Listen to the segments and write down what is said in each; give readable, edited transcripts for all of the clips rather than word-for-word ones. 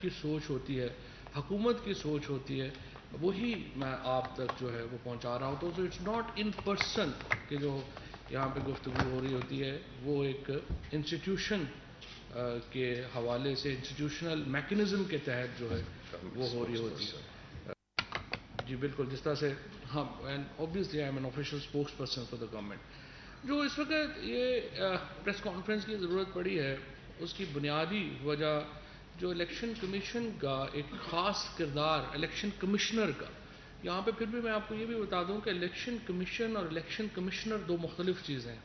کی سوچ ہوتی ہے، حکومت کی سوچ ہوتی ہے، وہی میں آپ تک جو ہے وہ پہنچا رہا ہوں. تو اٹس ناٹ ان پرسن کہ جو یہاں پہ گفتگو ہو رہی ہوتی ہے وہ ایک انسٹیٹیوشن کے حوالے سے انسٹیٹیوشنل میکنزم کے تحت جو ہے وہ ہو رہی ہوتی ہے. جی بالکل، جس طرح سے ہاں، and obviously I am N official spokes person for the government. جو اس وقت یہ پریس کانفرنس کی ضرورت پڑی ہے اس کی بنیادی وجہ جو الیکشن کمیشن کا ایک خاص کردار الیکشن کمشنر کا. یہاں پہ پھر بھی میں آپ کو یہ بھی بتا دوں کہ الیکشن کمیشن اور الیکشن کمشنر دو مختلف چیزیں ہیں.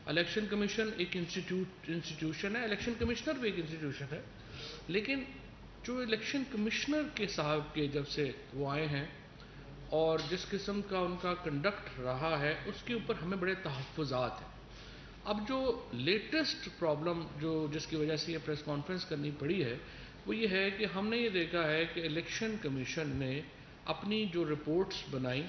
الیکشن کمیشن ایک انسٹیٹیوشن ہے، الیکشن کمشنر بھی ایک انسٹیٹیوشن ہے. لیکن جو الیکشن کمشنر کے صاحب کے جب سے وہ آئے ہیں اور جس قسم کا ان کا کنڈکٹ رہا ہے اس کے اوپر ہمیں بڑے تحفظات ہیں. اب جو لیٹسٹ پرابلم جس کی وجہ سے یہ پریس کانفرنس کرنی پڑی ہے وہ یہ ہے کہ ہم نے یہ دیکھا ہے کہ الیکشن کمیشن نے اپنی جو رپورٹس بنائی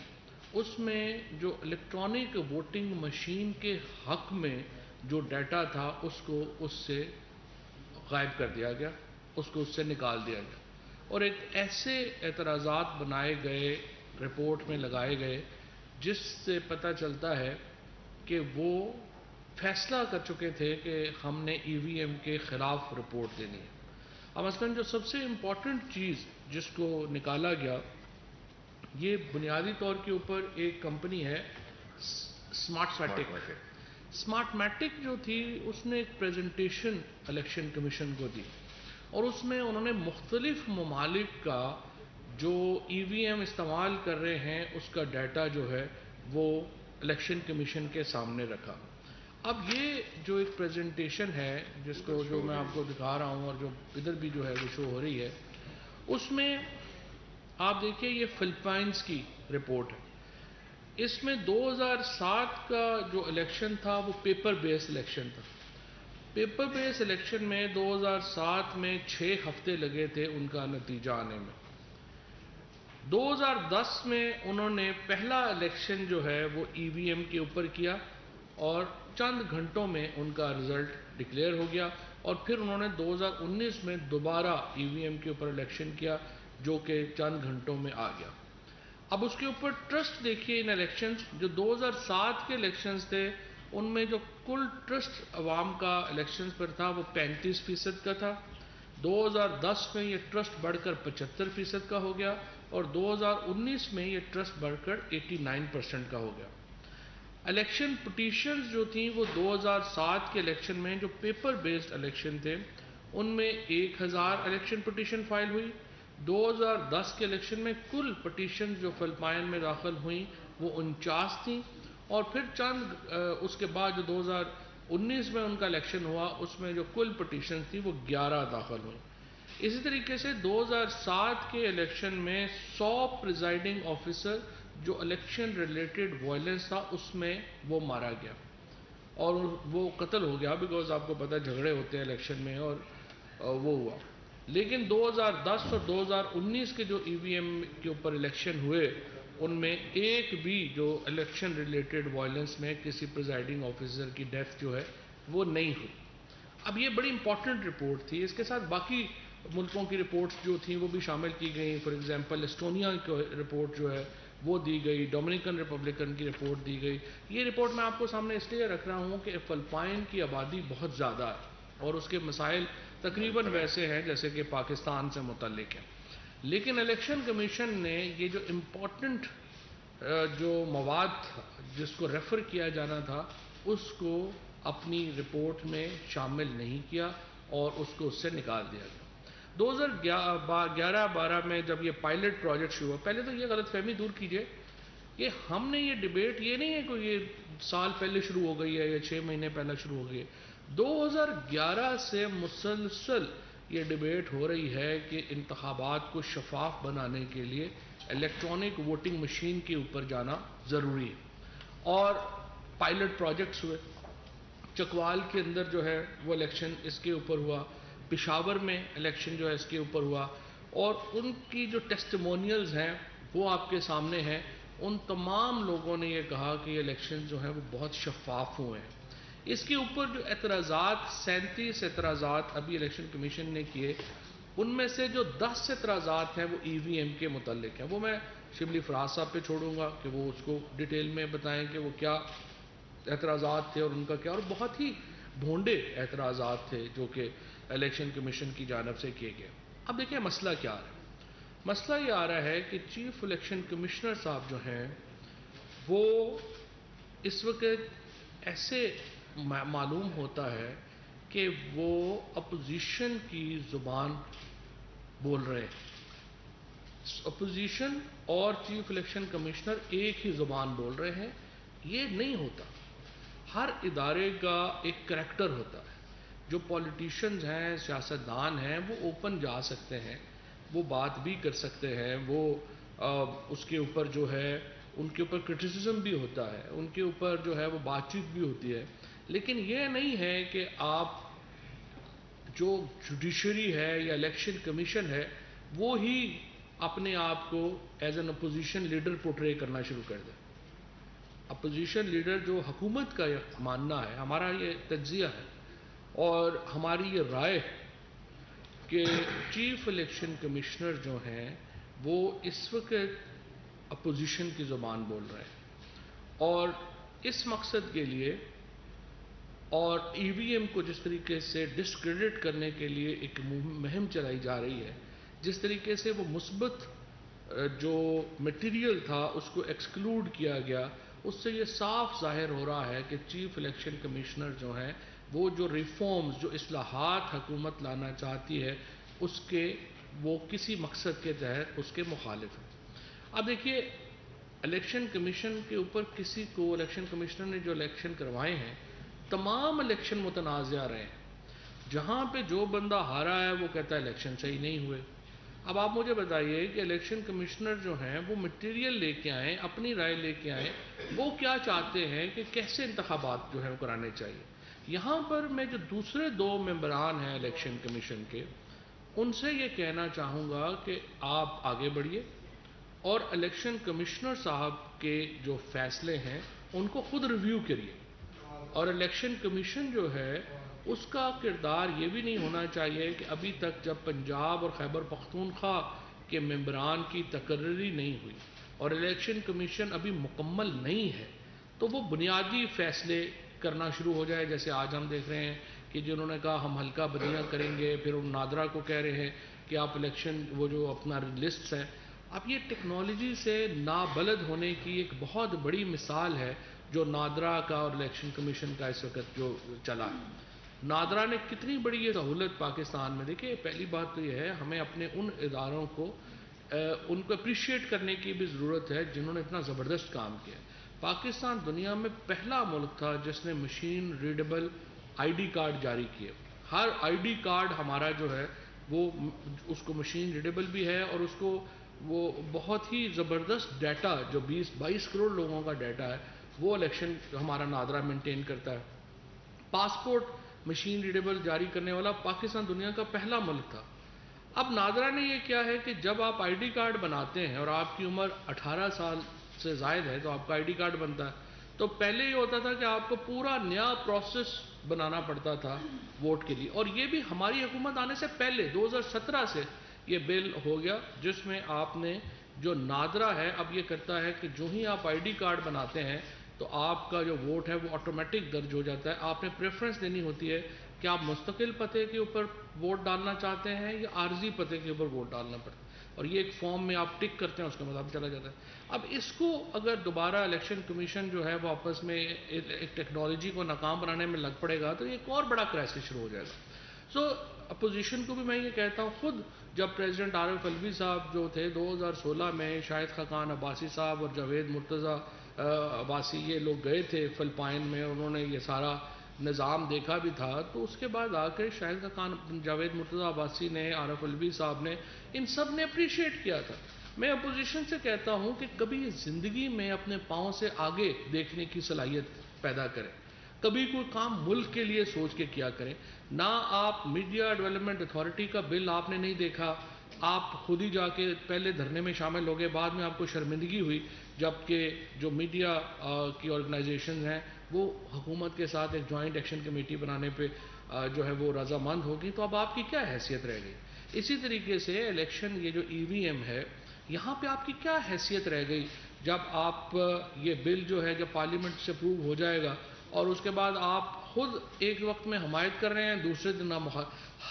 اس میں جو الیکٹرانک ووٹنگ مشین کے حق میں جو ڈیٹا تھا اس سے غائب کر دیا گیا، اس سے نکال دیا گیا، اور ایک ایسے اعتراضات بنائے گئے رپورٹ میں لگائے گئے جس سے پتہ چلتا ہے کہ وہ فیصلہ کر چکے تھے کہ ہم نے ای وی ایم کے خلاف رپورٹ دینی ہے. اب مثلاً جو سب سے امپورٹنٹ چیز جس کو نکالا گیا یہ بنیادی طور کے اوپر ایک کمپنی ہے اسمارٹ میٹک. اسمارٹ میٹک جو تھی اس نے ایک پریزنٹیشن الیکشن کمیشن کو دی اور اس میں انہوں نے مختلف ممالک کا جو ای وی ایم استعمال کر رہے ہیں اس کا ڈیٹا جو ہے وہ الیکشن کمیشن کے سامنے رکھا. اب یہ جو ایک پریزنٹیشن ہے جس کو جو میں آپ کو دکھا رہا ہوں اور جو ادھر بھی جو ہے وہ شو ہو رہی ہے اس میں آپ دیکھیں یہ فلپائنز کی رپورٹ ہے. اس میں 2007 کا جو الیکشن تھا وہ پیپر بیس الیکشن تھا. پیپر بیس الیکشن میں 2007 میں 6 ہفتے لگے تھے ان کا نتیجہ آنے میں. 2010 میں انہوں نے پہلا الیکشن جو ہے وہ ای وی ایم کے اوپر کیا اور چند گھنٹوں میں ان کا رزلٹ ڈکلیئر ہو گیا. اور پھر انہوں نے 2019 میں دوبارہ ای وی ایم کے اوپر الیکشن کیا جو کہ چند گھنٹوں میں آ گیا. اب اس کے اوپر ٹرسٹ دیکھیے ان الیکشنز جو 2007 کے الیکشنز تھے ان میں جو کل ٹرسٹ عوام کا الیکشنز پر تھا وہ 35% کا تھا. 2010 میں یہ ٹرسٹ بڑھ کر 75% کا ہو گیا اور 2019 میں یہ ٹرسٹ بڑھ کر 89% کا ہو گیا. الیکشن پٹیشنز جو تھیں وہ 2007 کے الیکشن میں جو پیپر بیسڈ الیکشن تھے ان میں 1000 الیکشن پٹیشن فائل ہوئی. 2010 کے الیکشن میں کل پٹیشن جو فلپائن میں داخل ہوئیں وہ 49 تھیں اور پھر چند اس کے بعد جو 2019 میں ان کا الیکشن ہوا اس میں جو کل پٹیشن تھی وہ 11 داخل ہوئیں. اسی طریقے سے 2007 کے الیکشن میں 100 پریزائڈنگ آفیسر جو الیکشن ریلیٹڈ وائلنس تھا اس میں وہ مارا گیا اور وہ قتل ہو گیا بیکاز آپ کو پتہ جھگڑے ہوتے ہیں الیکشن میں اور وہ ہوا. لیکن 2010 اور 2019 کے جو ای وی ایم کے اوپر الیکشن ہوئے ان میں ایک بھی جو الیکشن ریلیٹڈ وائلنس میں کسی پریزائڈنگ آفیسر کی ڈیتھ جو ہے وہ نہیں ہوئی. اب یہ بڑی امپورٹنٹ رپورٹ تھی. اس کے ساتھ باقی ملکوں کی رپورٹس جو تھیں وہ بھی شامل کی گئیں. فار ایگزامپل اسٹونیا کی رپورٹ جو ہے وہ دی گئی، ڈومینیکن ریپبلکن کی رپورٹ دی گئی. یہ رپورٹ میں آپ کو سامنے اس لیے رکھ رہا ہوں کہ فلپائن کی آبادی بہت زیادہ ہے اور اس کے مسائل تقریباً ویسے ہیں جیسے کہ پاکستان سے متعلق ہیں. لیکن الیکشن کمیشن نے یہ جو امپورٹنٹ جو مواد تھا جس کو ریفر کیا جانا تھا اس کو اپنی رپورٹ میں شامل نہیں کیا اور اس کو اس سے نکال دیا گیا. 2011-12 میں جب یہ پائلٹ پروجیکٹ شروع ہوا، پہلے تو یہ غلط فہمی دور کیجئے کہ ہم نے یہ ڈیبیٹ یہ نہیں ہے کہ یہ سال پہلے شروع ہو گئی ہے یا 6 مہینے پہلے شروع ہو گئی ہے. 2011 سے مسلسل یہ ڈیبیٹ ہو رہی ہے کہ انتخابات کو شفاف بنانے کے لیے الیکٹرانک ووٹنگ مشین کے اوپر جانا ضروری ہے اور پائلٹ پروجیکٹس ہوئے. چکوال کے اندر جو ہے وہ الیکشن اس کے اوپر ہوا، پشاور میں الیکشن جو ہے اس کے اوپر ہوا اور ان کی جو ٹیسٹیمونیلز ہیں وہ آپ کے سامنے ہیں. ان تمام لوگوں نے یہ کہا کہ یہ الیکشن جو ہیں وہ بہت شفاف ہوئے ہیں. اس کے اوپر جو اعتراضات 37 اعتراضات ابھی الیکشن کمیشن نے کیے ان میں سے جو 10 اعتراضات ہیں وہ EVM کے متعلق ہیں. وہ میں شبلی فراز صاحب پہ چھوڑوں گا کہ وہ اس کو ڈیٹیل میں بتائیں کہ وہ کیا اعتراضات تھے اور ان کا کیا، اور بہت ہی بھونڈے اعتراضات تھے جو کہ الیکشن کمیشن کی جانب سے کیے گئے. اب دیکھیں مسئلہ کیا آ رہا ہے. مسئلہ یہ آ رہا ہے کہ چیف الیکشن کمشنر صاحب جو ہیں وہ اس وقت ایسے معلوم ہوتا ہے کہ وہ اپوزیشن کی زبان بول رہے ہیں. اپوزیشن اور چیف الیکشن کمشنر ایک ہی زبان بول رہے ہیں. یہ نہیں ہوتا. ہر ادارے کا ایک کریکٹر ہوتا ہے. جو پولیٹیشنز ہیں، سیاستدان ہیں، وہ اوپن جا سکتے ہیں، وہ بات بھی کر سکتے ہیں، وہ اس کے اوپر جو ہے ان کے اوپر کرٹیسزم بھی ہوتا ہے، ان کے اوپر جو ہے وہ بات چیت بھی ہوتی ہے. لیکن یہ نہیں ہے کہ آپ جو جوڈیشری ہے یا الیکشن کمیشن ہے وہ ہی اپنے آپ کو as an opposition leader portray کرنا شروع کر دیں. اپوزیشن لیڈر جو حکومت کا ماننا ہے، ہمارا یہ تجزیہ ہے اور ہماری یہ رائے ہے کہ چیف الیکشن کمشنر جو ہیں وہ اس وقت اپوزیشن کی زبان بول رہے ہیں، اور اس مقصد کے لیے اور EVM کو جس طریقے سے ڈسکریڈٹ کرنے کے لیے ایک مہم چلائی جا رہی ہے، جس طریقے سے وہ مثبت جو مٹیریل تھا اس کو ایکسکلوڈ کیا گیا، اس سے یہ صاف ظاہر ہو رہا ہے کہ چیف الیکشن کمشنر جو ہیں وہ جو ریفارمز، جو اصلاحات حکومت لانا چاہتی ہے اس کے وہ کسی مقصد کے تحت اس کے مخالف ہیں. اب دیکھیے الیکشن کمیشن کے اوپر کسی کو، الیکشن کمشنر نے جو الیکشن کروائے ہیں تمام الیکشن متنازع رہے ہیں. جہاں پہ جو بندہ ہارا ہے وہ کہتا ہے الیکشن صحیح نہیں ہوئے. اب آپ مجھے بتائیے کہ الیکشن کمشنر جو ہیں وہ مٹیریل لے کے آئیں، اپنی رائے لے کے آئیں، وہ کیا چاہتے ہیں کہ کیسے انتخابات جو ہے وہ کرانے چاہیے. یہاں پر میں جو دوسرے 2 ممبران ہیں الیکشن کمیشن کے، ان سے یہ کہنا چاہوں گا کہ آپ آگے بڑھیے اور الیکشن کمشنر صاحب کے جو فیصلے ہیں ان کو خود ریویو کریے. اور الیکشن کمیشن جو ہے اس کا کردار یہ بھی نہیں ہونا چاہیے کہ ابھی تک جب پنجاب اور خیبر پختونخوا کے ممبران کی تقرری نہیں ہوئی اور الیکشن کمیشن ابھی مکمل نہیں ہے تو وہ بنیادی فیصلے کرنا شروع ہو جائے. جیسے آج ہم دیکھ رہے ہیں کہ جنہوں نے کہا ہم حلقہ بدیاں کریں گے، پھر ان نادرا کو کہہ رہے ہیں کہ آپ الیکشن وہ جو اپنا لسٹس ہے. اب یہ ٹیکنالوجی سے نابلد ہونے کی ایک بہت بڑی مثال ہے جو نادرا کا اور الیکشن کمیشن کا اس وقت جو چلا ہے. نادرا نے کتنی بڑی یہ سہولت پاکستان میں. دیکھیں پہلی بات تو یہ ہے ہمیں اپنے ان اداروں کو ان کو اپریشیٹ کرنے کی بھی ضرورت ہے جنہوں نے اتنا زبردست کام کیا. پاکستان دنیا میں پہلا ملک تھا جس نے مشین ریڈیبل ID کارڈ جاری کیے. ہر ID کارڈ ہمارا جو ہے وہ اس کو مشین ریڈیبل بھی ہے اور اس کو وہ بہت ہی زبردست ڈیٹا جو 22 کروڑ لوگوں کا ڈیٹا ہے وہ الیکشن ہمارا نادرا مینٹین کرتا ہے. پاسپورٹ مشین ریڈیبل جاری کرنے والا پاکستان دنیا کا پہلا ملک تھا. اب نادرا نے یہ کیا ہے کہ جب آپ ID کارڈ بناتے ہیں اور آپ کی عمر 18 سال سے زائد ہے تو آپ کا ID کارڈ بنتا ہے. تو پہلے یہ ہوتا تھا کہ آپ کو پورا نیا پروسیس بنانا پڑتا تھا ووٹ کے لیے، اور یہ بھی ہماری حکومت آنے سے پہلے 2017 سے یہ بل ہو گیا جس میں آپ نے جو نادرا ہے اب یہ کرتا ہے کہ جو ہی آپ ID کارڈ بناتے ہیں تو آپ کا جو ووٹ ہے وہ آٹومیٹک درج ہو جاتا ہے. آپ نے پریفرنس دینی ہوتی ہے کہ آپ مستقل پتے کے اوپر ووٹ ڈالنا چاہتے ہیں یا عارضی پتے کے اوپر ووٹ ڈالنا پڑتا ہے، اور یہ ایک فارم میں آپ ٹک کرتے ہیں اس کے مطابق چلا جاتا ہے. اب اس کو اگر دوبارہ الیکشن کمیشن جو ہے وہ آپس میں ایک ٹیکنالوجی کو ناکام بنانے میں لگ پڑے گا تو یہ ایک اور بڑا کرائسس شروع ہو جائے گا. سو اپوزیشن کو بھی میں یہ کہتا ہوں، خود جب پریزیڈنٹ عارف الوی صاحب جو تھے 2016 میں شاہد خاقان عباسی صاحب اور جاوید مرتضیٰ عباسی یہ لوگ گئے تھے فلپائن میں، انہوں نے یہ سارا نظام دیکھا بھی تھا، تو اس کے بعد آ کے شاہد خاقان، جاوید مرتضیٰ عباسی نے، عارف الوی صاحب نے، ان سب نے اپریشیٹ کیا تھا. میں اپوزیشن سے کہتا ہوں کہ کبھی زندگی میں اپنے پاؤں سے آگے دیکھنے کی صلاحیت پیدا کریں، کبھی کوئی کام ملک کے لیے سوچ کے کیا کریں. نہ آپ میڈیا ڈیولپمنٹ اتھارٹی کا بل آپ نے نہیں دیکھا، آپ خود ہی جا کے پہلے دھرنے میں شامل ہو گئے، بعد میں آپ کو شرمندگی ہوئی جبکہ جو میڈیا کی آرگنائزیشن ہیں وہ حکومت کے ساتھ ایک جوائنٹ ایکشن کمیٹی بنانے پہ جو ہے وہ رضامند ہوگی. تو اب آپ کی کیا حیثیت رہ گئی اسی طریقے سے الیکشن یہ جو EVM ہے یہاں پہ آپ کی کیا حیثیت رہ گئی جب آپ یہ بل جو ہے جب پارلیمنٹ سے اپروو ہو جائے گا اور اس کے بعد آپ خود ایک وقت میں حمایت کر رہے ہیں دوسرے دن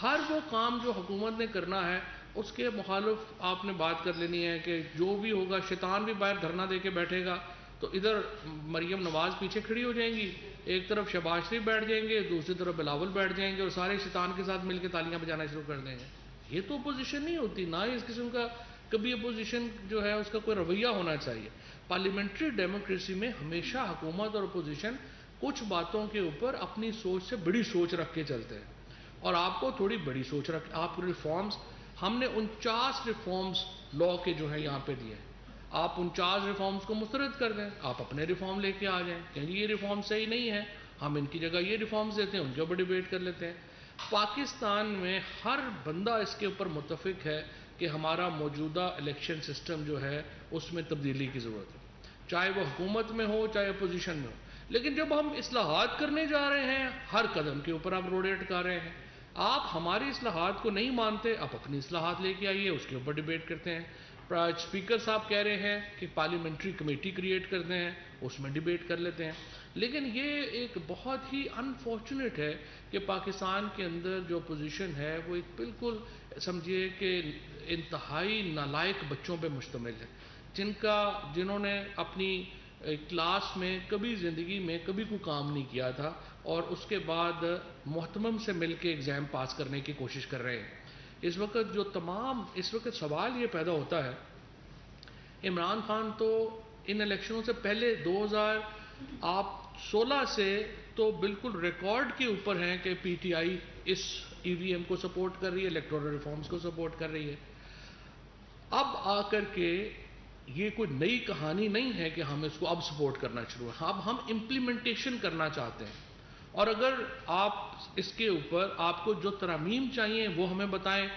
ہر وہ کام جو حکومت نے کرنا ہے اس کے مخالف آپ نے بات کر لینی ہے کہ جو بھی ہوگا شیطان بھی باہر دھرنا دے کے بیٹھے گا تو ادھر مریم نواز پیچھے کھڑی ہو جائیں گی، ایک طرف شہباز شریف بیٹھ جائیں گے، دوسری طرف بلاول بیٹھ جائیں گے اور سارے شیطان کے ساتھ مل کے تالیاں بجانا شروع کر دیں گے. یہ تو اپوزیشن نہیں ہوتی، نہ اس قسم کا کبھی اپوزیشن جو ہے اس کا کوئی رویہ ہونا چاہیے. پارلیمنٹری ڈیموکریسی میں ہمیشہ حکومت اور اپوزیشن کچھ باتوں کے اوپر اپنی سوچ سے بڑی سوچ رکھ کے چلتے ہیں اور آپ کو تھوڑی بڑی سوچ رکھ آپ ریفارمز ہم نے 49 ریفارمز لا کے جو ہے یہاں پہ دیے ہیں. آپ 49 ریفارمز کو مسترد کر دیں، آپ اپنے ریفارم لے کے آ جائیں کہ یہ ریفارم صحیح نہیں ہے، ہم ان کی جگہ یہ ریفارمز دیتے ہیں، ان کے اوپر ڈیبیٹ کر لیتے ہیں. پاکستان میں ہر بندہ اس کے اوپر متفق ہے کہ ہمارا موجودہ الیکشن سسٹم جو ہے اس میں تبدیلی کی ضرورت ہے، چاہے وہ حکومت میں ہو چاہے اپوزیشن میں ہو. لیکن جب ہم اصلاحات کرنے جا رہے ہیں ہر قدم کے اوپر آپ روڈ اٹکا رہے ہیں. آپ ہماری اصلاحات کو نہیں مانتے، آپ اپنی اصلاحات لے کے آئیے، اس کے اوپر ڈیبیٹ کرتے ہیں. اسپیکر صاحب کہہ رہے ہیں کہ پارلیمنٹری کمیٹی کریٹ کرتے ہیں، اس میں ڈیبیٹ کر لیتے ہیں. لیکن یہ ایک بہت ہی انفارچونیٹ ہے کہ پاکستان کے اندر جو پوزیشن ہے وہ ایک بالکل سمجھیے کہ انتہائی نالائق بچوں پہ مشتمل ہے، جنہوں نے اپنی کلاس میں کبھی زندگی میں کبھی کوئی کام نہیں کیا تھا اور اس کے بعد محتمم سے مل کے ایگزام پاس کرنے کی کوشش کر رہے ہیں. اس وقت سوال یہ پیدا ہوتا ہے، عمران خان تو ان الیکشنوں سے پہلے 2016 سے تو بالکل ریکارڈ کے اوپر ہیں کہ PTI اس EVM کو سپورٹ کر رہی ہے، الیکٹورل ریفارمز کو سپورٹ کر رہی ہے. اب آ کر کے یہ کوئی نئی کہانی نہیں ہے کہ ہم اس کو اب سپورٹ کرنا شروع ہے، اب ہم امپلیمنٹیشن کرنا چاہتے ہیں. اور اگر آپ اس کے اوپر آپ کو جو ترامیم چاہیے وہ ہمیں بتائیں،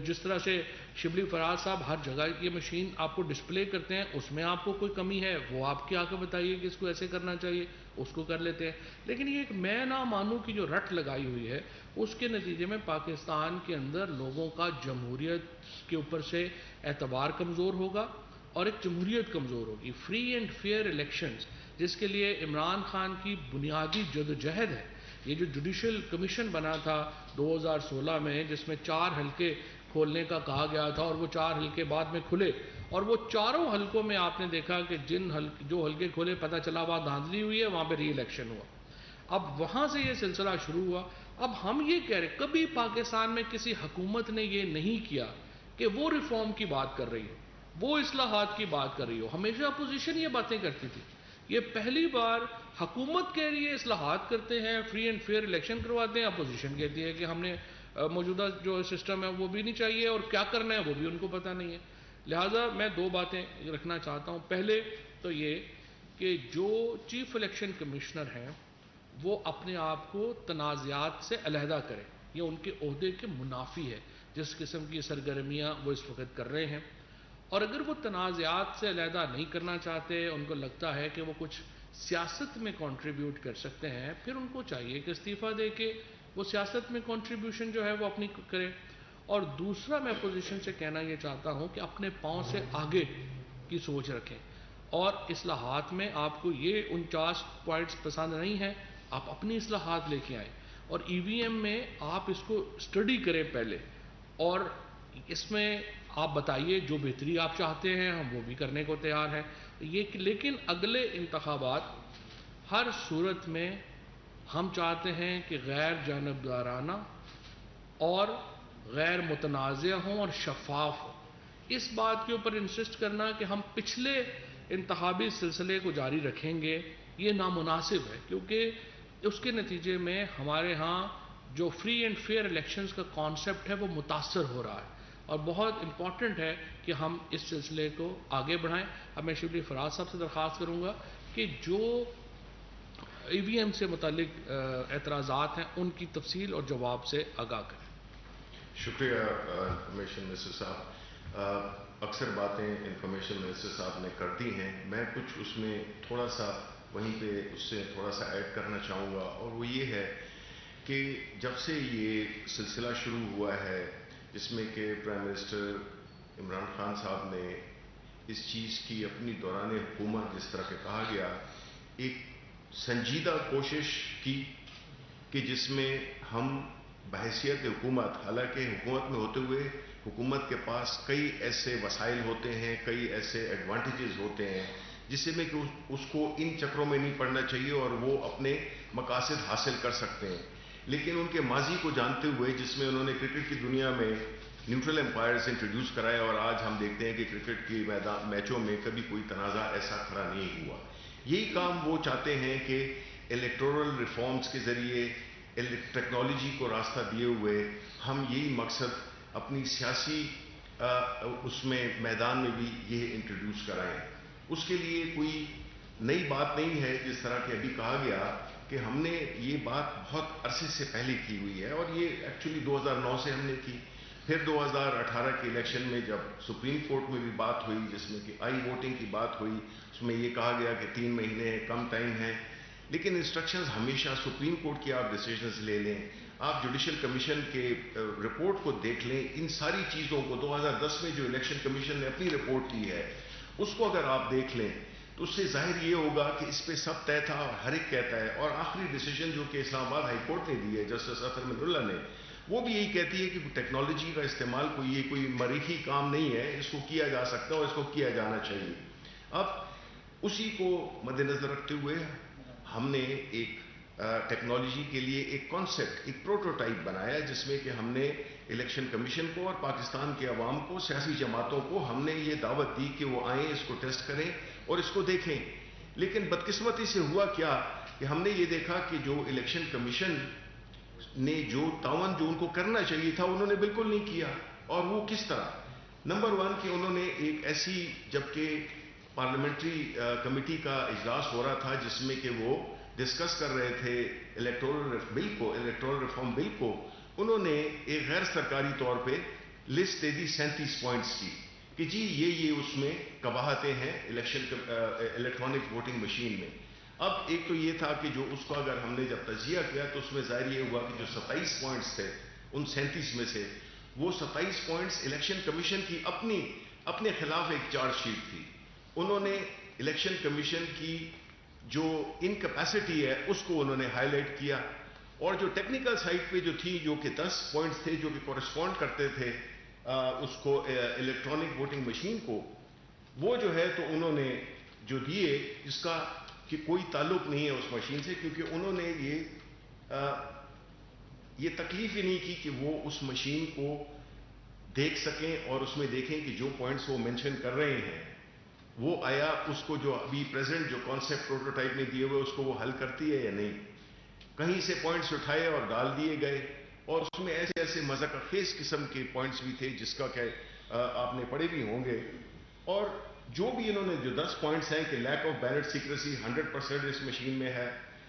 جس طرح سے شبلی فراز صاحب ہر جگہ یہ مشین آپ کو ڈسپلے کرتے ہیں، اس میں آپ کو کوئی کمی ہے وہ آپ کے آ کے بتائیے کہ اس کو ایسے کرنا چاہیے، اس کو کر لیتے ہیں. لیکن یہ ایک میں نہ مانوں کی جو رٹ لگائی ہوئی ہے اس کے نتیجے میں پاکستان کے اندر لوگوں کا جمہوریت کے اوپر سے اعتبار کمزور ہوگا اور ایک جمہوریت کمزور ہوگی. فری اینڈ فیئر الیکشنز جس کے لیے عمران خان کی بنیادی جدوجہد ہے، یہ جو جوڈیشل کمیشن بنا تھا 2016 میں جس میں 4 حلقے کھولنے کا کہا گیا تھا اور وہ 4 حلقے بعد میں کھلے اور وہ چاروں حلقوں میں آپ نے دیکھا کہ جو حلقے کھلے پتہ چلا وہاں دھاندلی ہوئی ہے، وہاں پہ ری الیکشن ہوا. اب وہاں سے یہ سلسلہ شروع ہوا. اب ہم یہ کہہ رہے کبھی پاکستان میں کسی حکومت نے یہ نہیں کیا کہ وہ ریفارم کی بات کر رہی ہو، وہ اصلاحات کی بات کر رہی ہو. ہمیشہ اپوزیشن یہ باتیں کرتی تھی. یہ پہلی بار حکومت کہہ رہی ہے اصلاحات کرتے ہیں، فری اینڈ فیئر الیکشن کرواتے ہیں، اپوزیشن کہتی ہے کہ ہم نے موجودہ جو سسٹم ہے وہ بھی نہیں چاہیے اور کیا کرنا ہے وہ بھی ان کو پتہ نہیں ہے. لہٰذا میں 2 باتیں رکھنا چاہتا ہوں. پہلے تو یہ کہ جو چیف الیکشن کمشنر ہیں وہ اپنے آپ کو تنازعات سے علیحدہ کریں، یہ ان کے عہدے کے منافی ہے جس قسم کی سرگرمیاں وہ اس وقت کر رہے ہیں. اور اگر وہ تنازعات سے علیحدہ نہیں کرنا چاہتے، ان کو لگتا ہے کہ وہ کچھ سیاست میں کنٹریبیوٹ کر سکتے ہیں، پھر ان کو چاہیے کہ استعفیٰ دے کے وہ سیاست میں کنٹریبیوشن جو ہے وہ اپنی کرے. اور دوسرا میں اپوزیشن سے کہنا یہ چاہتا ہوں کہ اپنے پاؤں سے آگے کی سوچ رکھیں اور اصلاحات میں آپ کو یہ 49 پوائنٹس پسند نہیں ہیں، آپ اپنی اصلاحات لے کے آئیں اور EVM میں آپ اس کو اسٹڈی کریں پہلے اور اس میں آپ بتائیے جو بہتری آپ چاہتے ہیں ہم وہ بھی کرنے کو تیار ہیں. لیکن اگلے انتخابات ہر صورت میں ہم چاہتے ہیں کہ غیر جانبدارانہ اور غیر متنازع ہوں اور شفاف ہوں. اس بات کے اوپر انسسٹ کرنا کہ ہم پچھلے انتخابی سلسلے کو جاری رکھیں گے یہ نامناسب ہے، کیونکہ اس کے نتیجے میں ہمارے ہاں جو فری اینڈ فیئر الیکشنز کا کانسیپٹ ہے وہ متاثر ہو رہا ہے اور بہت امپورٹنٹ ہے کہ ہم اس سلسلے کو آگے بڑھائیں. اب میں شبلی فراز صاحب سے درخواست کروں گا کہ جو EVM سے متعلق اعتراضات ہیں ان کی تفصیل اور جواب سے آگاہ کریں. شکریہ انفارمیشن منسٹر صاحب. اکثر باتیں انفارمیشن منسٹر صاحب نے کر دی ہیں، میں کچھ اس میں تھوڑا سا وہیں پہ اس سے تھوڑا سا ایڈ کرنا چاہوں گا، اور وہ یہ ہے کہ جب سے یہ سلسلہ شروع ہوا ہے جس میں کہ پرائم منسٹر عمران خان صاحب نے اس چیز کی اپنی دوران حکومت جس طرح کہ کہا گیا ایک سنجیدہ کوشش کی کہ جس میں ہم بحیثیت حکومت، حالانکہ حکومت میں ہوتے ہوئے حکومت کے پاس کئی ایسے وسائل ہوتے ہیں، کئی ایسے ایڈوانٹیجز ہوتے ہیں جس میں کہ اس کو ان چکروں میں نہیں پڑنا چاہیے اور وہ اپنے مقاصد حاصل کر سکتے ہیں، لیکن ان کے ماضی کو جانتے ہوئے جس میں انہوں نے کرکٹ کی دنیا میں نیوٹرل امپائرز انٹروڈیوس کرائے، اور آج ہم دیکھتے ہیں کہ کرکٹ کی میچوں میں کبھی کوئی تنازع ایسا کھڑا نہیں ہوا. یہی کام وہ چاہتے ہیں کہ الیکٹورل ریفارمز کے ذریعے ٹیکنالوجی کو راستہ دیے ہوئے ہم یہی مقصد اپنی سیاسی اس میں میدان میں بھی یہ انٹروڈیوس کرائیں. اس کے لیے کوئی نئی بات نہیں ہے، جس طرح کہ ابھی کہا گیا کہ ہم نے یہ بات بہت عرصے سے پہلے کی ہوئی ہے، اور یہ ایکچولی 2009 سے ہم نے کی. پھر 2018 کے الیکشن میں جب سپریم کورٹ میں بھی بات ہوئی جس میں کہ آئی ووٹنگ کی بات ہوئی، اس میں یہ کہا گیا کہ 3 مہینے کم ٹائم ہے، لیکن انسٹرکشنز ہمیشہ سپریم کورٹ کی آپ ڈیسیژنز لے لیں، آپ جوڈیشل کمیشن کے رپورٹ کو دیکھ لیں، ان ساری چیزوں کو 2010 میں جو الیکشن کمیشن نے اپنی رپورٹ کی ہے اس کو اگر آپ دیکھ لیں تو اس سے ظاہر یہ ہوگا کہ اس پہ سب طے تھا اور ہر ایک کہتا ہے. اور آخری ڈیسیژن جو کہ اسلام آباد ہائی کورٹ نے دی ہے جسٹس اطہر من اللہ نے، وہ بھی یہی کہتی ہے کہ ٹیکنالوجی کا استعمال کوئی مریخی کام نہیں ہے، اس کو کیا جا سکتا ہے اور اس کو کیا جانا چاہیے. اب اسی کو مد نظر رکھتے ہوئے ہم نے ایک ٹیکنالوجی کے لیے ایک کانسیپٹ، ایک پروٹوٹائپ بنایا جس میں کہ ہم نے الیکشن کمیشن کو اور پاکستان کے عوام کو، سیاسی جماعتوں کو ہم نے یہ دعوت دی کہ وہ آئیں، اس کو ٹیسٹ کریں اور اس کو دیکھیں. لیکن بدقسمتی سے ہوا کیا کہ ہم نے یہ دیکھا کہ جو الیکشن کمیشن نے جو تعاون جو ان کو کرنا چاہیے تھا انہوں نے بالکل نہیں کیا. اور وہ کس طرح؟ نمبر 1 کہ انہوں نے ایک ایسی، جبکہ پارلیمنٹری کمیٹی کا اجلاس ہو رہا تھا جس میں کہ وہ ڈسکس کر رہے تھے الیکٹورل ریفارم بل کو، انہوں نے ایک غیر سرکاری طور پہ لسٹ دے دی 37 پوائنٹس کی کہ جی یہ اس میں قباحتیں ہیں الیکٹرانک ووٹنگ مشین میں. اب ایک تو یہ تھا کہ جو اس کو اگر ہم نے جب تجزیہ کیا تو اس میں ظاہر یہ ہوا کہ جو 27 پوائنٹس تھے ان 37 میں سے وہ 27 پوائنٹس الیکشن کمیشن کی اپنے خلاف ایک چارج شیٹ تھی. انہوں نے الیکشن کمیشن کی جو انکیپیسٹی ہے اس کو انہوں نے ہائی لائٹ کیا، اور جو ٹیکنیکل سائٹ پہ جو تھی جو کہ 10 پوائنٹس تھے جو کہ کورسپونڈ کرتے تھے اس کو الیکٹرانک ووٹنگ مشین کو، وہ جو ہے تو انہوں نے جو دیے اس کا کہ کوئی تعلق نہیں ہے اس مشین سے، کیونکہ انہوں نے یہ تکلیف ہی نہیں کی کہ وہ اس مشین کو دیکھ سکیں اور اس میں دیکھیں کہ جو پوائنٹس وہ مینشن کر رہے ہیں وہ آیا اس کو جو ابھی پریزنٹ جو کانسیپٹ پروٹوٹائپ میں دیے ہوئے اس کو وہ حل کرتی ہے یا نہیں. کہیں سے پوائنٹس اٹھائے اور ڈال دیے گئے، اور اس میں ایسے مذاق خیز قسم کے پوائنٹس بھی تھے جس کا کہ آپ نے پڑھے بھی ہوں گے. اور جو بھی انہوں نے جو 10 پوائنٹس ہیں کہ لیک آف بیلٹ سیکریسی 100% اس مشین میں ہے،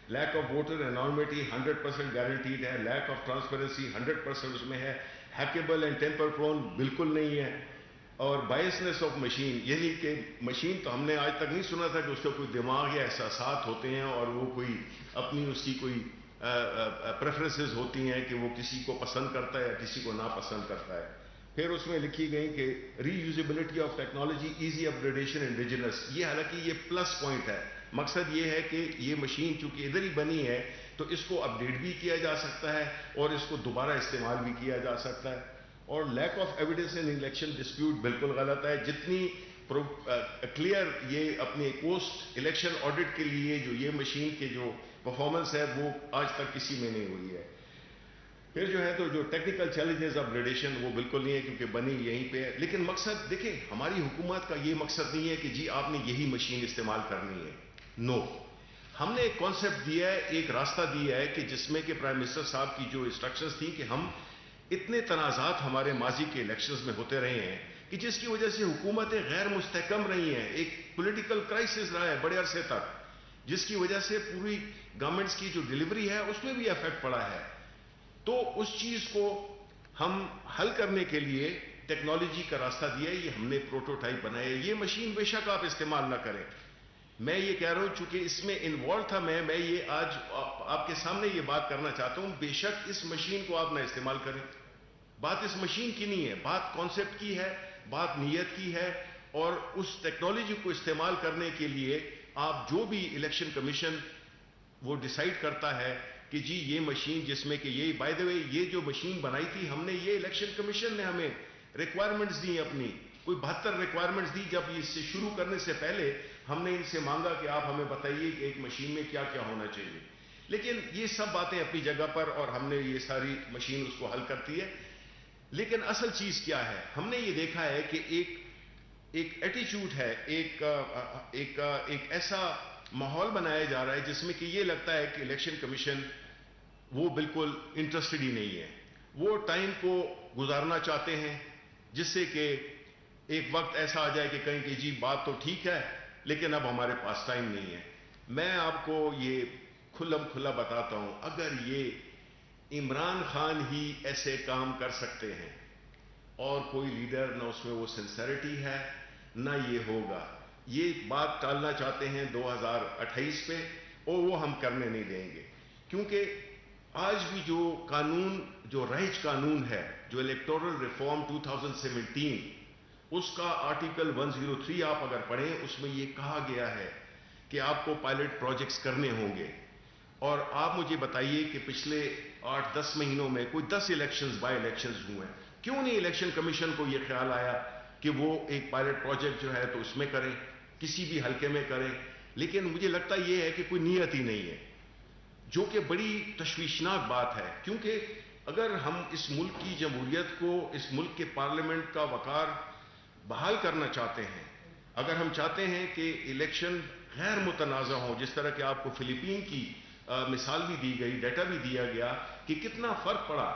lack of voter anonymity 100% guaranteed ہے، لیک آف ٹرانسپیرنسی 100% اس میں ہے، ہیکیبل اینڈ ٹیمپر پرون بالکل نہیں ہے، اور بائسنس آف مشین، یعنی کہ مشین تو ہم نے آج تک نہیں سنا تھا کہ اس کا کوئی دماغ یا احساسات ہوتے ہیں اور وہ کوئی اپنی اس کی کوئی پریفرنسز ہوتی ہیں کہ وہ کسی کو پسند کرتا ہے یا کسی کو ناپسند کرتا ہے. پھر اس میں لکھی گئی کہ reusability of technology, easy upgradation indigenous. یہ حالانکہ یہ پلس پوائنٹ ہے، مقصد یہ ہے کہ یہ مشین چونکہ ادھر ہی بنی ہے تو اس کو اپ ڈیٹ بھی کیا جا سکتا ہے اور اس کو دوبارہ استعمال بھی کیا جا سکتا ہے. اور lack of evidence in election dispute بالکل غلط ہے. جتنی کلیئر یہ اپنے پوسٹ الیکشن آڈٹ کے لیے جو یہ مشین کے جو پرفارمنس ہے وہ آج تک کسی میں نہیں ہوئی ہے. پھر جو ہے تو جو ٹیکنیکل چیلنجز آف گریڈیشن وہ بالکل نہیں ہے کیونکہ بنی یہیں پہ ہے. لیکن مقصد دیکھیں، ہماری حکومت کا یہ مقصد نہیں ہے کہ جی آپ نے یہی مشین استعمال کرنی ہے. نو، ہم نے ایک کانسیپٹ دیا ہے، ایک راستہ دیا ہے کہ جس میں کہ پرائم منسٹر صاحب کی جو انسٹرکشنز تھیں کہ ہم اتنے تنازعات ہمارے ماضی کے الیکشنز میں ہوتے رہے ہیں کہ جس کی وجہ سے حکومتیں غیر مستحکم رہی ہیں، ایک پولیٹیکل کرائسس رہا ہے بڑے عرصے تک، جس کی وجہ سے پوری گورنمنٹس کی جو ڈیلیوری ہے اس میں بھی افیکٹ پڑا ہے. تو اس چیز کو ہم حل کرنے کے لیے ٹیکنالوجی کا راستہ دیا ہے. یہ ہم نے پروٹوٹائپ بنایا ہے. یہ مشین بے شک آپ استعمال نہ کریں. میں یہ کہہ رہا ہوں چونکہ اس میں انوالو تھا میں یہ آج آپ کے سامنے یہ بات کرنا چاہتا ہوں. بے شک اس مشین کو آپ نہ استعمال کریں، بات اس مشین کی نہیں ہے، بات کانسیپٹ کی ہے، بات نیت کی ہے، اور اس ٹیکنالوجی کو استعمال کرنے کے لیے آپ جو بھی الیکشن کمیشن وہ ڈیسائیڈ کرتا ہے کہ جی یہ مشین، جس میں کہ یہ بائی دا وے یہ جو مشین بنائی تھی ہم نے، یہ الیکشن کمیشن نے ہمیں ریکوائرمنٹس دی، اپنی کوئی 72 ریکوائرمنٹس دی. جب اس سے شروع کرنے سے پہلے ہم نے ان سے مانگا کہ آپ ہمیں بتائیے کہ ایک مشین میں کیا کیا ہونا چاہیے. لیکن یہ سب باتیں اپنی جگہ پر، اور ہم نے یہ ساری مشین اس کو حل کرتی ہے. لیکن اصل چیز کیا ہے؟ ہم نے یہ دیکھا ہے کہ ایک ایٹیچیوڈ ہے، ایک ایسا ماحول بنایا جا رہا ہے جس میں کہ یہ لگتا ہے کہ الیکشن کمیشن وہ بالکل انٹرسٹڈ ہی نہیں ہے. وہ ٹائم کو گزارنا چاہتے ہیں جس سے کہ ایک وقت ایسا آ جائے کہ کہیں کہ جی بات تو ٹھیک ہے لیکن اب ہمارے پاس ٹائم نہیں ہے. میں آپ کو یہ کھلم کھلا بتاتا ہوں، اگر یہ عمران خان ہی ایسے کام کر سکتے ہیں اور کوئی لیڈر نہ اس میں وہ سنسیریٹی ہے نہ یہ ہوگا. یہ بات ٹالنا چاہتے ہیں 2028 پہ، اور وہ ہم کرنے نہیں دیں گے. کیونکہ آج بھی جو قانون، جو رائج قانون ہے، جو الیکٹورل ریفارم 2017، اس کا آرٹیکل 103 آپ اگر پڑھیں، اس میں یہ کہا گیا ہے کہ آپ کو پائلٹ پروجیکٹس کرنے ہوں گے. اور آپ مجھے بتائیے کہ پچھلے 8-10 مہینوں میں کوئی 10 الیکشنز بائی الیکشنز ہوئے ہیں. کیوں نہیں الیکشن کمیشن کو یہ خیال آیا کہ وہ ایک پائلٹ پروجیکٹ جو ہے تو اس میں کریں، کسی بھی حلقے میں کریں؟ لیکن مجھے لگتا یہ ہے کہ کوئی نیت ہی نہیں ہے، جو کہ بڑی تشویشناک بات ہے. کیونکہ اگر ہم اس ملک کی جمہوریت کو، اس ملک کے پارلیمنٹ کا وقار بحال کرنا چاہتے ہیں، اگر ہم چاہتے ہیں کہ الیکشن غیر متنازع ہوں، جس طرح کہ آپ کو فلپین کی مثال بھی دی گئی، ڈیٹا بھی دیا گیا کہ کتنا فرق پڑا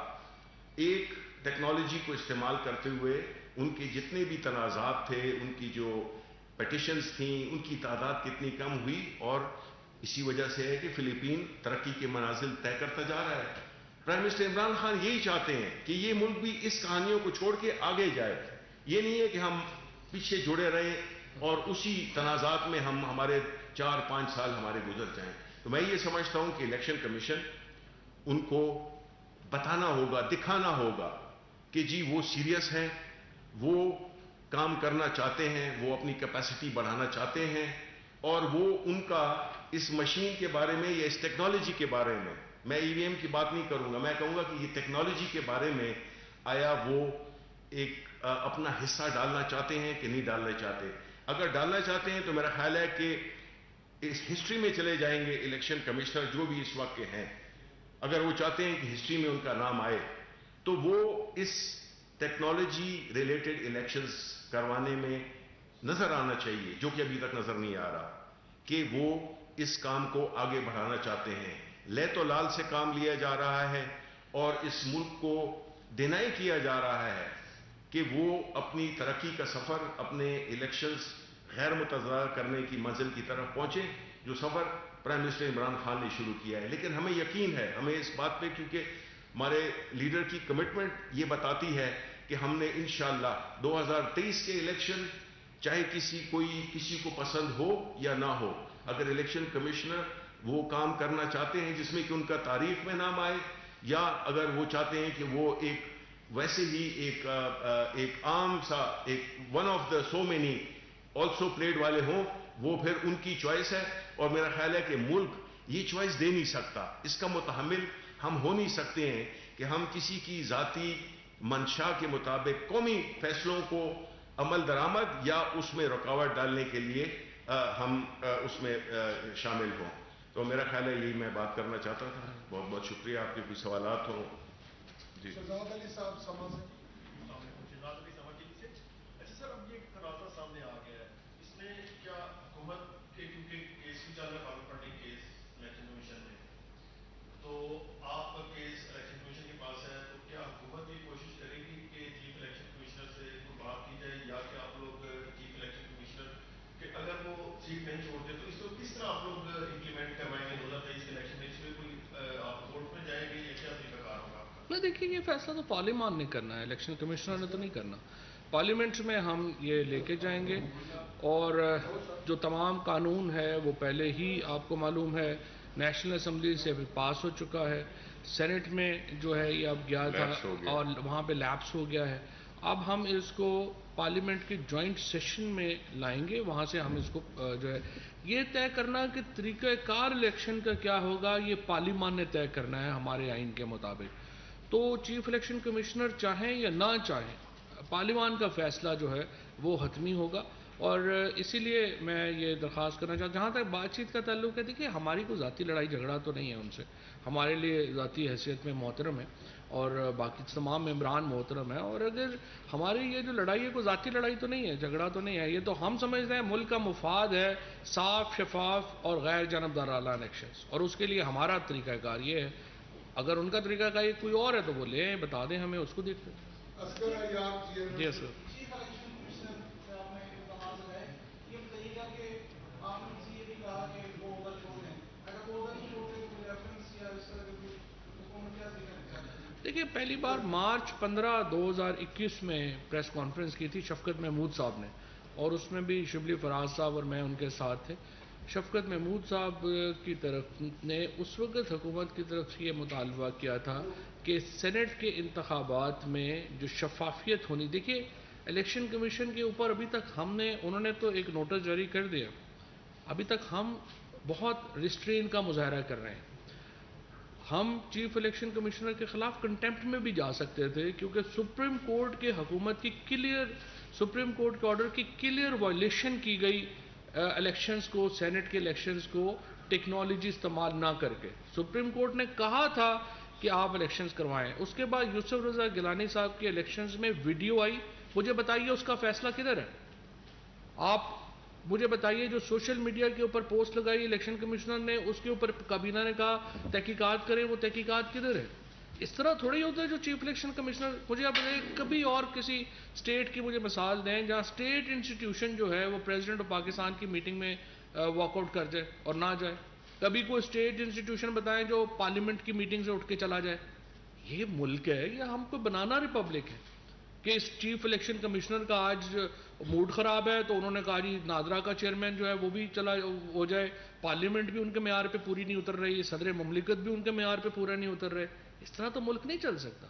ایک ٹیکنالوجی کو استعمال کرتے ہوئے. ان کے جتنے بھی تنازعات تھے، ان کی جو پیٹیشنز تھیں، ان کی تعداد کتنی کم ہوئی، اور اسی وجہ سے ہے کہ فلپین ترقی کے منازل طے کرتا جا رہا ہے. پرائم منسٹر عمران خان یہی چاہتے ہیں کہ یہ ملک بھی اس کہانیوں کو چھوڑ کے آگے جائے. یہ نہیں ہے کہ ہم پیچھے جڑے رہیں اور اسی تنازعات میں ہمارے 4-5 سال ہمارے گزر جائیں. تو میں یہ سمجھتا ہوں کہ الیکشن کمیشن ان کو بتانا ہوگا، دکھانا ہوگا کہ جی وہ سیریس ہیں، وہ کام کرنا چاہتے ہیں، وہ اپنی کیپیسٹی بڑھانا چاہتے ہیں، اور وہ ان کا اس مشین کے بارے میں یا اس ٹیکنالوجی کے بارے میں ای وی ایم کی بات نہیں کروں گا، میں کہوں گا کہ یہ ٹیکنالوجی کے بارے میں آیا وہ ایک اپنا حصہ ڈالنا چاہتے ہیں کہ نہیں ڈالنا چاہتے. اگر ڈالنا چاہتے ہیں تو میرا خیال ہے کہ اس ہسٹری میں چلے جائیں گے الیکشن کمشنر جو بھی اس وقت کے ہیں. اگر وہ چاہتے ہیں کہ ہسٹری میں ان کا نام آئے تو وہ اس ٹیکنالوجی ریلیٹڈ الیکشنز کروانے میں نظر آنا چاہیے، جو کہ ابھی تک نظر نہیں آ رہا کہ وہ اس کام کو آگے بڑھانا چاہتے ہیں. لیت و لال سے کام لیا جا رہا ہے اور اس ملک کو ڈینائی کیا جا رہا ہے کہ وہ اپنی ترقی کا سفر، اپنے الیکشنز غیر متضرر کرنے کی منزل کی طرف پہنچے، جو سفر پرائم منسٹر عمران خان نے شروع کیا ہے. لیکن ہمیں یقین ہے، ہمیں اس بات پہ، کیونکہ ہمارے لیڈر کی کمٹمنٹ یہ بتاتی ہے کہ ہم نے انشاءاللہ 2023 کے الیکشن، چاہے کسی کو پسند ہو یا نہ ہو، اگر الیکشن کمشنر وہ کام کرنا چاہتے ہیں جس میں کہ ان کا تاریخ میں نام آئے، یا اگر وہ چاہتے ہیں کہ وہ ایک ویسے ہی ایک عام سا ایک one of the so many also played والے ہوں، وہ پھر ان کی چوائس ہے. اور میرا خیال ہے کہ ملک یہ چوائس دے نہیں سکتا، اس کا متحمل ہم ہو نہیں سکتے ہیں کہ ہم کسی کی ذاتی منشا کے مطابق قومی فیصلوں کو عمل درآمد یا اس میں رکاوٹ ڈالنے کے لیے ہم اس میں شامل ہوں. تو میرا خیال ہے یہی میں بات کرنا چاہتا تھا. بہت بہت شکریہ. آپ کے کوئی سوالات ہوں؟ جی شہزاد علی صاحب سما سے. شہزاد علی سما جی سے. اچھا سر، اب یہ تنازع سامنے آ گیا ہے، اس میں کیا حکومت کے، کیونکہ کیس بھی چل رہا ہے parliament party case election commission میں، تو آپ کا کیس الیکشن کمیشن کے پاس ہے، تو کیا حکومت یہ کوشش کرے گی کہ چیف الیکشن کمشنر سے کوئی بات کی جائے، یا کہ آپ لوگ چیف الیکشن کمشنر کہ اگر وہ سیٹ نہیں چھوڑتے تو اس کو کس طرح آپ لوگ امپلیمنٹ کروائیں گے 2023 کے الیکشن میں؟ اس میں کوئی آپ کورٹ میں جائیں گے یا کیا طریقہ کار ہوگا آپ کا؟ میں دیکھیے، یہ فیصلہ تو پارلیمان نے کرنا ہے، الیکشن کمشنر نے تو نہیں کرنا. پارلیمنٹ میں ہم یہ لے کے جائیں گے، اور جو تمام قانون ہے وہ پہلے ہی آپ کو معلوم ہے نیشنل اسمبلی سے بھی پاس ہو چکا ہے. سینٹ میں جو ہے یہ اب گیا تھا لیپس ہو گیا۔ اور وہاں پہ لیپس ہو گیا ہے. اب ہم اس کو پارلیمنٹ کے جوائنٹ سیشن میں لائیں گے, وہاں سے ہم اس کو جو ہے یہ طے کرنا کہ طریقہ کار الیکشن کا کیا ہوگا, یہ پارلیمان نے طے کرنا ہے ہمارے آئین کے مطابق. تو چیف الیکشن کمشنر چاہیں یا نہ چاہیں, پارلیمان کا فیصلہ جو ہے وہ حتمی ہوگا. اور اسی لیے میں یہ درخواست کرنا چاہتا ہوں, جہاں تک بات چیت کا تعلق ہے, دیکھیے ہماری کوئی ذاتی لڑائی جھگڑا تو نہیں ہے ان سے, ہمارے لیے ذاتی حیثیت میں محترم ہے اور باقی تمام ممبران محترم ہیں. اور اگر ہماری یہ جو لڑائی ہے کوئی ذاتی لڑائی تو نہیں ہے, جھگڑا تو نہیں ہے, یہ تو ہم سمجھتے ہیں ملک کا مفاد ہے, صاف شفاف اور غیر جانبدارانہ الیکشنز, اور اس کے لیے ہمارا طریقہ کار یہ ہے. اگر ان کا طریقہ کار کوئی اور ہے تو وہ لیں, بتا دیں ہمیں, اس کو دیکھتے ہیں. جی سر. دیکھیے پہلی بار مارچ 15 2021 میں پریس کانفرنس کی تھی شفقت محمود صاحب نے, اور اس میں بھی شبلی فراز صاحب اور میں ان کے ساتھ تھے. شفقت محمود صاحب کی طرف نے اس وقت حکومت کی طرف سے یہ مطالبہ کیا تھا کہ سینٹ کے انتخابات میں جو شفافیت ہونی, دیکھیے الیکشن کمیشن کے اوپر ابھی تک انہوں نے تو ایک نوٹس جاری کر دیا, ابھی تک ہم بہت ریسٹرین کا مظاہرہ کر رہے ہیں. ہم چیف الیکشن کمشنر کے خلاف کنٹیمپٹ میں بھی جا سکتے تھے, کیونکہ سپریم کورٹ کے حکومت کی سپریم کورٹ کے آرڈر کی کلیئر وائلیشن کی گئی الیکشنز کو, سینٹ کے الیکشنز کو ٹیکنالوجی استعمال نہ کر کے. سپریم کورٹ نے کہا تھا کہ آپ الیکشنز کروائیں. اس کے بعد یوسف رضا گیلانی صاحب کے الیکشنز میں ویڈیو آئی, مجھے بتائیے اس کا فیصلہ کدھر ہے؟ آپ مجھے بتائیے, جو سوشل میڈیا کے اوپر پوسٹ لگائی الیکشن کمشنر نے, اس کے اوپر کابینہ نے کہا تحقیقات کریں, وہ تحقیقات کدھر ہے؟ اس طرح تھوڑی ہوتا ہے جو چیف الیکشن کمشنر. مجھے آپ کبھی اور کسی اسٹیٹ کی مجھے مثال دیں جہاں اسٹیٹ انسٹیٹیوشن جو ہے وہ پریزیڈنٹ آف پاکستان کی میٹنگ میں واک آؤٹ کر جائے اور نہ جائے. کبھی کوئی اسٹیٹ انسٹیٹیوشن بتائیں جو پارلیمنٹ کی میٹنگ سے اٹھ کے چلا جائے. یہ ملک ہے یا ہم کو بنانا ریپبلک ہے کہ اس چیف الیکشن کمشنر کا آج موڈ خراب ہے تو انہوں نے کہا جی نادرا کا چیئرمین جو ہے وہ بھی چلا ہو جائے, پارلیمنٹ بھی ان کے معیار پہ پوری نہیں اتر رہی, صدر مملکت بھی ان کے معیار پہ پورا نہیں اتر رہے. اس طرح تو ملک نہیں چل سکتا,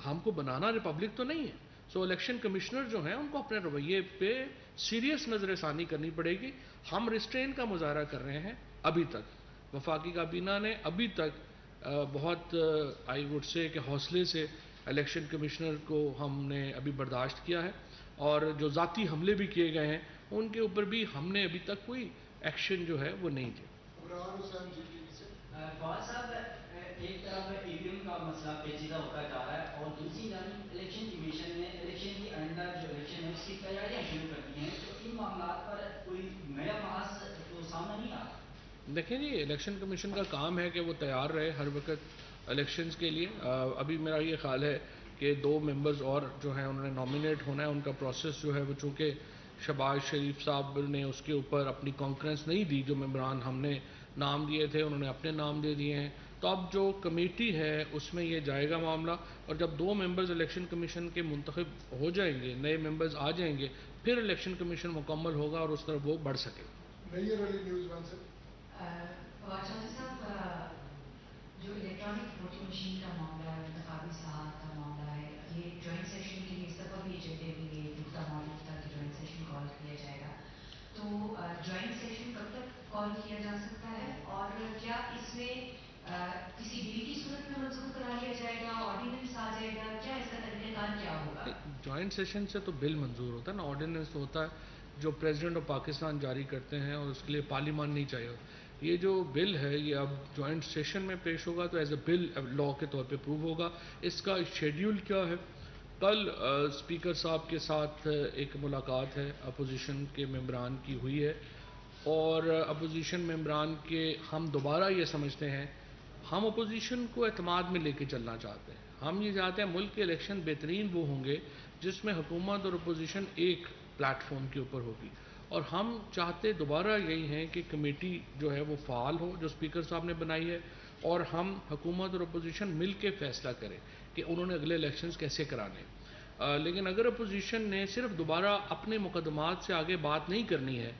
ہم کو بنانا ریپبلک تو نہیں ہے. سو الیکشن کمشنر جو ہیں ان کو اپنے رویے پہ سیریس نظر ثانی کرنی پڑے گی. ہم ریسٹرین کا مظاہرہ کر رہے ہیں ابھی تک, وفاقی کابینہ نے ابھی تک بہت آئی وڈ سے کہ حوصلے سے الیکشن کمشنر کو ہم نے ابھی برداشت کیا ہے, اور جو ذاتی حملے بھی کیے گئے ہیں ان کے اوپر بھی ہم نے ابھی تک کوئی ایکشن جو ہے وہ نہیں لیا. فواد صاحب, ایک طرف ای وی ایم کا مسئلہ پیچیدہ ہوتا جا رہا ہے اور دوسری جانب الیکشن کمیشن نے الیکشن کی آئندہ جو الیکشن ہے اس کی تیاریاں شروع کر دی ہیں, تو ان معاملات پر کوئی نیا محاذ تو سامنے نہیں آ رہا. دیکھیں جی, الیکشن کمیشن کا کام ہے کہ وہ تیار رہے ہر وقت الیکشنز کے لیے. ابھی میرا یہ خیال ہے کہ 2 ممبرز اور جو ہیں انہوں نے نامینیٹ ہونا ہے, ان کا پروسیس جو ہے وہ چونکہ شہباز شریف صاحب نے اس کے اوپر اپنی کانکرنس نہیں دی, جو ممبران ہم نے نام دیے تھے انہوں نے اپنے نام دے دیے ہیں, تو اب جو کمیٹی ہے اس میں یہ جائے گا معاملہ. اور جب 2 ممبرز الیکشن کمیشن کے منتخب ہو جائیں گے, نئے ممبرز آ جائیں گے, پھر الیکشن کمیشن مکمل ہوگا اور اس طرف وہ بڑھ سکے. صاحب, جو الیکٹرانک ووٹنگ مشین کا معاملہ ہے, انتخابی اصلاحات کا معاملہ ہے, یہ جوائنٹ سیشن کے لیے اس دفعہ بھی ایجنڈے میں یہ دوسرا معاملہ تھا کہ جوائنٹ سیشن کال کیا جائے گا. تو جوائنٹ سیشن کب تک کال کیا جا سکتا ہے, اور کیا اس میں کسی بل کی صورت میں منظور کرا لیا جائے گا, آرڈیننس آ جائے گا, کیا اس کا طریقہ کار کیا ہوگا؟ جوائنٹ سیشن سے تو بل منظور ہوتا ہے نا, آرڈیننس ہوتا ہے جو پریزیڈنٹ آف پاکستان جاری کرتے ہیں اور اس کے لیے پارلیمان نہیں چاہیے. یہ جو بل ہے یہ اب جوائنٹ سیشن میں پیش ہوگا تو ایز اے بل لا کے طور پہ پروو ہوگا. اس کا شیڈیول کیا ہے؟ کل اسپیکر صاحب کے ساتھ ایک ملاقات ہے اپوزیشن کے ممبران کی ہوئی ہے, اور اپوزیشن ممبران کے ہم دوبارہ یہ سمجھتے ہیں, ہم اپوزیشن کو اعتماد میں لے کے چلنا چاہتے ہیں. ہم یہ چاہتے ہیں ملک کے الیکشن بہترین وہ ہوں گے جس میں حکومت اور اپوزیشن ایک پلیٹ فارم کے اوپر ہوگی. اور ہم چاہتے دوبارہ یہی ہیں کہ کمیٹی جو ہے وہ فعال ہو جو اسپیکر صاحب نے بنائی ہے, اور ہم حکومت اور اپوزیشن مل کے فیصلہ کریں کہ انہوں نے اگلے الیکشنز کیسے کرانے. لیکن اگر اپوزیشن نے صرف دوبارہ اپنے مقدمات سے آگے بات نہیں کرنی ہے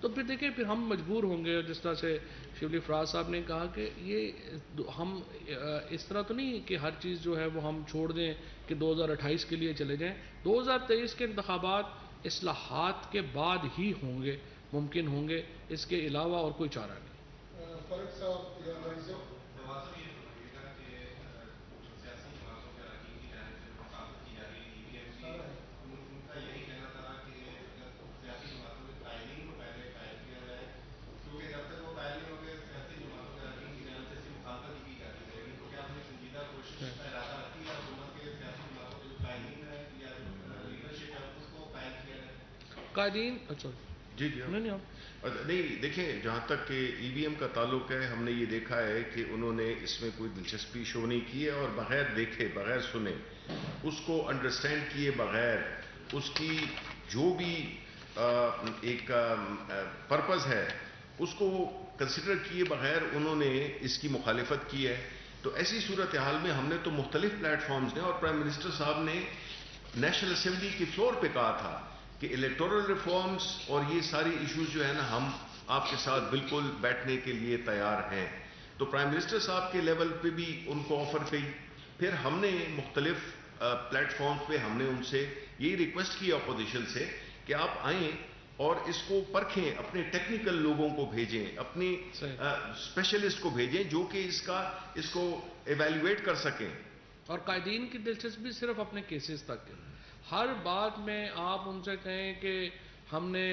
تو پھر دیکھیں پھر ہم مجبور ہوں گے، جس طرح سے شبلی فراز صاحب نے کہا کہ یہ ہم اس طرح تو نہیں کہ ہر چیز جو ہے وہ ہم چھوڑ دیں کہ 2028 کے لیے چلے جائیں. 2023 کے انتخابات اصلاحات کے بعد ہی ہوں گے، ممکن ہوں گے، اس کے علاوہ اور کوئی چارہ نہیں. فرق صاحب یا مریضوں قائدین اچھا جی نہیں دیکھیں، جہاں تک کہ ای وی ایم کا تعلق ہے، ہم نے یہ دیکھا ہے کہ انہوں نے اس میں کوئی دلچسپی شو نہیں کی ہے، اور بغیر دیکھے، بغیر سنے، اس کو انڈرسٹینڈ کیے بغیر، اس کی جو بھی ایک پرپز ہے اس کو کنسیڈر کیے بغیر انہوں نے اس کی مخالفت کی ہے. تو ایسی صورتحال میں ہم نے تو مختلف پلیٹ فارمز نے، اور پرائم منسٹر صاحب نے نیشنل اسمبلی کی فلور پہ کہا تھا کہ الیکٹورل ریفارمز اور یہ ساری ایشوز جو ہے نا، ہم آپ کے ساتھ بالکل بیٹھنے کے لیے تیار ہیں. تو پرائم منسٹر صاحب کے لیول پہ بھی ان کو آفر گئی. پھر ہم نے مختلف پلیٹ فارمز پہ ہم نے ان سے یہی ریکویسٹ کی اپوزیشن سے کہ آپ آئیں اور اس کو پرکھیں، اپنے ٹیکنیکل لوگوں کو بھیجیں، اپنی اسپیشلسٹ کو بھیجیں جو کہ اس کو ایویلیویٹ کر سکیں. اور قائدین کی دلچسپی صرف اپنے کیسز تک ہے. ہر بات میں آپ ان سے کہیں کہ ہم نے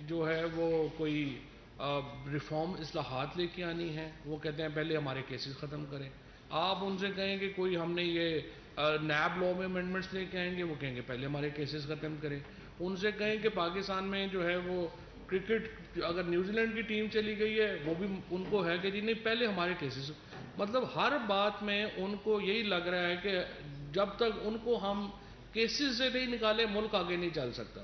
جو ہے وہ کوئی ریفارم اصلاحات لے کے آنی ہے، وہ کہتے ہیں پہلے ہمارے کیسز ختم کریں. آپ ان سے کہیں کہ کوئی ہم نے یہ نیب لا میں امینڈمنٹس لے کے آئیں گے، وہ کہیں گے پہلے ہمارے کیسز ختم کریں. ان سے کہیں کہ پاکستان میں جو ہے وہ کرکٹ اگر نیوزی لینڈ کی ٹیم چلی گئی ہے، وہ بھی ان کو ہے کہ جی نہیں پہلے ہمارے کیسز. مطلب ہر بات میں ان کو یہی لگ رہا ہے کہ جب تک ان کو ہم کیسز سے نہیں نکالے ملک آگے نہیں چل سکتا.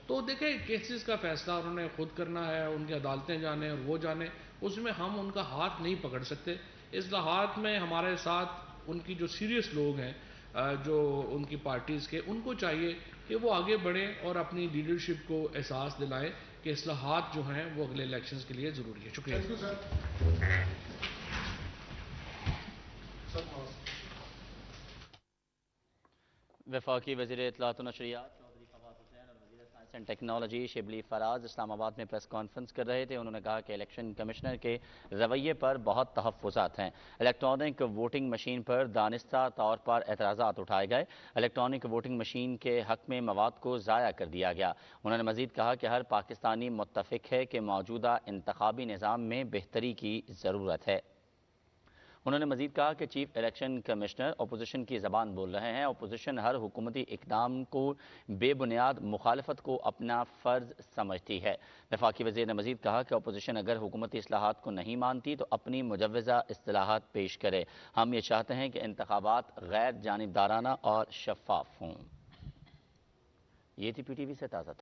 تو دیکھیں کیسز کا فیصلہ انہوں نے خود کرنا ہے، ان کی عدالتیں جانے اور وہ جانے، اس میں ہم ان کا ہاتھ نہیں پکڑ سکتے. اصلاحات میں ہمارے ساتھ ان کی جو سیریس لوگ ہیں، جو ان کی پارٹیز کے، ان کو چاہیے کہ وہ آگے بڑھیں اور اپنی لیڈرشپ کو احساس دلائیں کہ اصلاحات جو ہیں وہ اگلے الیکشنز کے لیے ضروری ہے. شکریہ. وفاقی وزیر اطلاعات و نشریات چودھری فواد حسین اور وزیر science and technology Shibli Faraz اسلام آباد میں پریس کانفرنس کر رہے تھے. انہوں نے کہا کہ الیکشن کمشنر کے رویے پر بہت تحفظات ہیں. الیکٹرانک ووٹنگ مشین پر دانستہ طور پر اعتراضات اٹھائے گئے. الیکٹرانک ووٹنگ مشین کے حق میں مواد کو ضائع کر دیا گیا. انہوں نے مزید کہا کہ ہر پاکستانی متفق ہے کہ موجودہ انتخابی نظام میں بہتری کی ضرورت ہے. انہوں نے مزید کہا کہ چیف الیکشن کمشنر اپوزیشن کی زبان بول رہے ہیں. اپوزیشن ہر حکومتی اقدام کو بے بنیاد مخالفت کو اپنا فرض سمجھتی ہے. وفاقی وزیر نے مزید کہا کہ اپوزیشن اگر حکومتی اصلاحات کو نہیں مانتی تو اپنی مجوزہ اصطلاحات پیش کرے. ہم یہ چاہتے ہیں کہ انتخابات غیر جانبدارانہ اور شفاف ہوں. یہ تھی پی ٹی وی سے تازہ